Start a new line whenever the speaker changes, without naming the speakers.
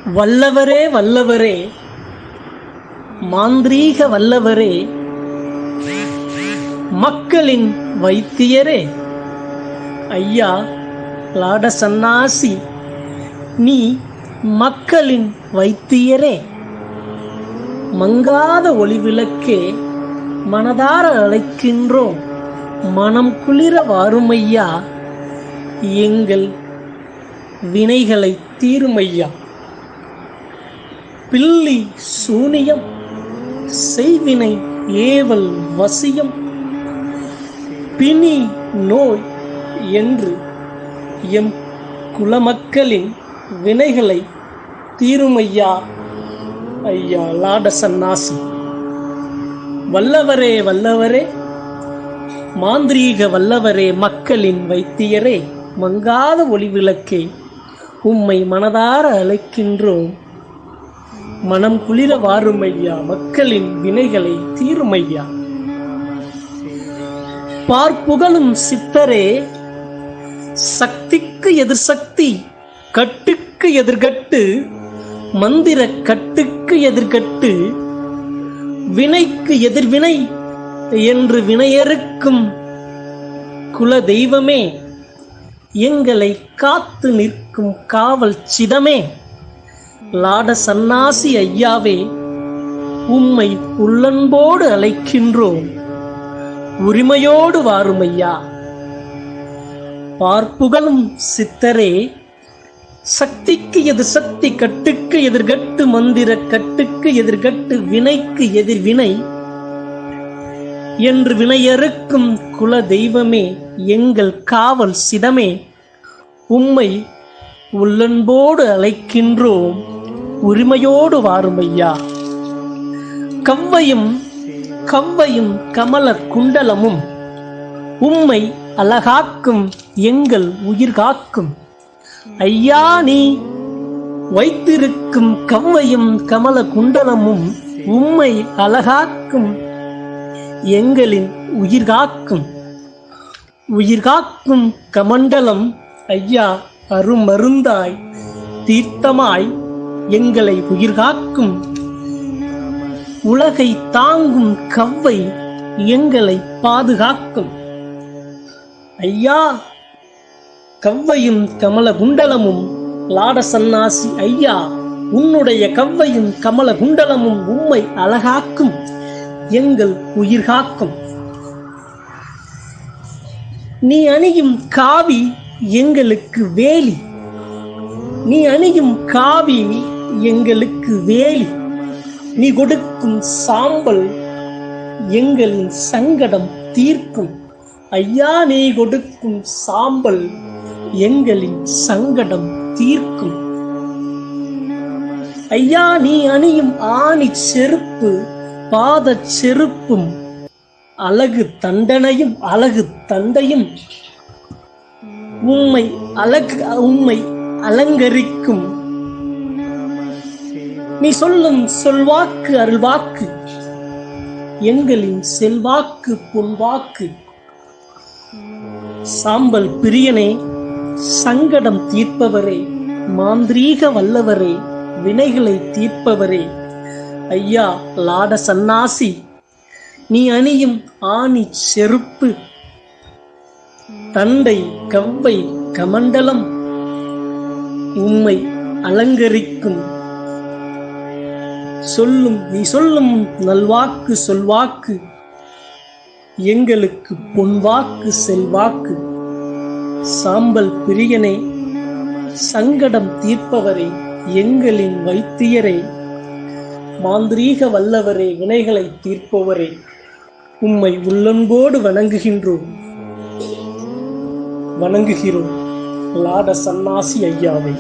வல்லவரே வல்லவரே, மாந்திரீக வல்லவரே, மக்களின் வைத்தியரே, ஐயா லாட சந்நாசி, நீ மக்களின் வைத்தியரே, மங்காத ஒளிவிளக்கே, மனதார அழைக்கின்றோம், மனம் குளிர வாருமையா, எங்கள் வினைகளை தீருமையா. பில்லி சூனியம், செய்வினை ஏவல் வசியம், பிணி நோய் என்று எம் குலமக்களின் வினைகளை தீருமையா, ஐயா லாட சந்நாசி. வல்லவரே வல்லவரே, மாந்திரீக வல்லவரே, மக்களின் வைத்தியரே, மங்காத ஒளிவிளக்கே, உம்மை மனதார அழைக்கின்றோம், மனம் குளிர வாருமையா, மக்களின் வினைகளை தீருமையா. பார்ப்புகழும் சித்தரே, சக்திக்கு எதிர் சக்தி, கட்டுக்கு எதிர்கட்டு, மந்திர கட்டுக்கு எதிர்கட்டு, வினைக்கு எதிர்வினை என்று வினையறுக்கும் குல தெய்வமே, எங்களை காத்து நிற்கும் காவல் சிதமே, லாட சந்நாசி ஐயாவே, உம்மை உள்ளன்போடு அழைக்கின்றோம், உரிமையோடு வாருமையா. பார்ப்புகழும் சித்தரே, சக்திக்கு எதிர் சக்தி, கட்டுக்கு எதிர்கட்டு, மந்திர கட்டுக்கு எதிர்கட்டு, வினைக்கு எதிர்வினை என்று வினையறுக்கும் குல தெய்வமே, எங்கள் காவல் சிதமே, உம்மை உள்ளன்போடு அழைக்கின்றோம், உரிமையோடு வாருமையா. கவ்வையும் கவ்வையும் கமல குண்டலமும் உம்மை அழகாக்கும், எங்கள் உயிர் காக்கும், ஐயா நீ வைத்திருக்கும் கவ்வையும் கமல குண்டலமும் உம்மை அழகாக்கும், எங்களின் உயிர் காக்கும். உயிர் காக்கும் கமண்டலம் ஐயா, அருமருந்தாய் தீர்த்தமாய் எங்களை உயிர் காக்கும், உலகை தாங்கும் கவ்வை எங்களை பாதுகாக்கும், ஐயா கவ்வையும் கமல குண்டலமும் லாட சந்நாசி ஐயா, உன்னுடைய கவ்வையும் கமல குண்டலமும் உம்மை அழகாக்கும், எங்கள் உயிர் காக்கும். நீ அணியும் காவி எங்களுக்கு வேலி, நீ அணியும் காவி எங்களுக்கு வேலி, நீ கொடுக்கும் சாம்பல் எங்களின் சங்கடம் தீர்க்கும், ஐயா நீ கொடுக்கும் சாம்பல் எங்களின் சங்கடம் தீர்க்கும். ஐயா நீ அணியும் ஆணி செருப்பு, பாத செருப்பும் அழகு தண்டனையும் அழகு தந்தையும் உம்மை அலங்கரிக்கும். நீ சொல்லும் சொல்வாக்கு அருள்வாக்கு எங்களின் செல்வாக்கு பொன்வாக்கு. சாம்பல் பிரியனே, சங்கடம் தீர்ப்பவரே, மாந்திரீக வல்லவரே, வினைகளை தீர்ப்பவரே, ஐயா லாட சந்நாசி, நீ அணியும் ஆணி செருப்பு, தண்டை கவ்வை கமண்டலம் உம்மை அலங்கரிக்கும். நீ சொல்லும் நல்வாக்கு சொல்வாக்கு எங்களுக்கு பொன்வாக்கு செல்வாக்கு. சாம்பல் பிரியனே, சங்கடம் தீர்ப்பவரே, எங்களின் வைத்தியரே, மாந்திரீக வல்லவரே, வினைகளை தீர்ப்பவரே, உம்மை உள்ளன்போடு வணங்குகிறோம் லாட சந்நாசி ஐயாவை.